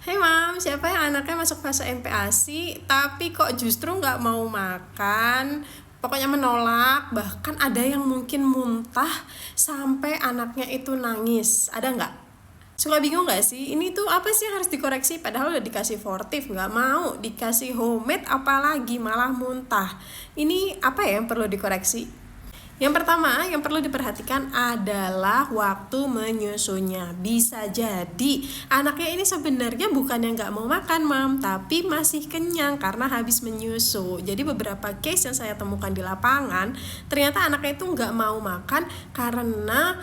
Hei mam, siapa yang anaknya masuk fase MPASI tapi kok justru nggak mau makan? Pokoknya menolak, bahkan ada yang mungkin muntah sampai anaknya itu nangis. Ada nggak? Suka bingung nggak sih? Ini tuh apa sih yang harus dikoreksi? Padahal udah dikasih fortif, nggak mau. Dikasih homemade apalagi malah muntah. Ini apa ya yang perlu dikoreksi? Yang pertama yang perlu diperhatikan adalah waktu menyusunya. Bisa jadi anaknya ini sebenarnya bukan yang nggak mau makan mam, tapi masih kenyang karena habis menyusu. Jadi beberapa case yang saya temukan di lapangan, ternyata anaknya itu nggak mau makan karena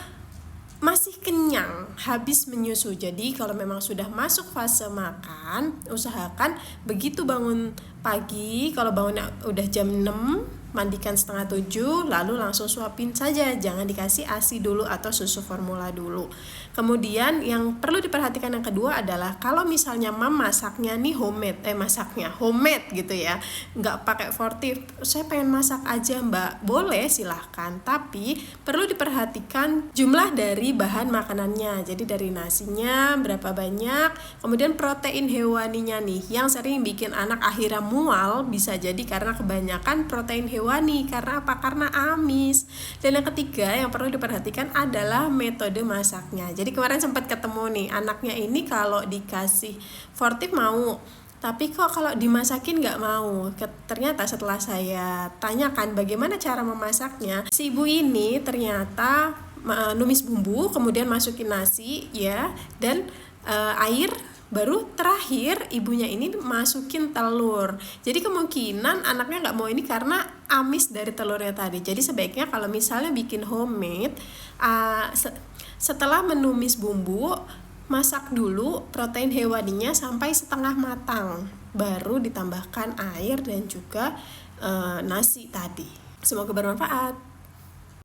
masih kenyang habis menyusu. Jadi kalau memang sudah masuk fase makan, usahakan begitu bangun pagi, kalau bangunnya udah jam 6, mandikan setengah 7, lalu langsung suapin saja, jangan dikasih ASI dulu atau susu formula dulu. Kemudian yang perlu diperhatikan yang kedua adalah kalau misalnya mam masaknya nih homemade gitu ya, nggak pakai fortif, saya pengen masak aja mbak, boleh silahkan, tapi perlu diperhatikan jumlah dari bahan makanannya. Jadi dari nasinya berapa banyak, kemudian protein hewaninya nih yang sering bikin anak akhirnya mual, bisa jadi karena kebanyakan protein hewani. Karena apa? Karena amis. Dan yang ketiga yang perlu diperhatikan adalah metode masaknya. Jadi kemarin sempat ketemu nih, anaknya ini kalau dikasih fortif mau, tapi kok kalau dimasakin nggak mau. Ternyata setelah saya tanyakan bagaimana cara memasaknya, si ibu ini ternyata numis bumbu, kemudian masukin nasi ya, dan air, baru terakhir ibunya ini masukin telur. Jadi kemungkinan anaknya nggak mau ini karena amis dari telurnya tadi. Jadi sebaiknya kalau misalnya bikin homemade, setelah menumis bumbu, masak dulu protein hewaninya sampai setengah matang, baru ditambahkan air dan juga nasi tadi. Semoga bermanfaat.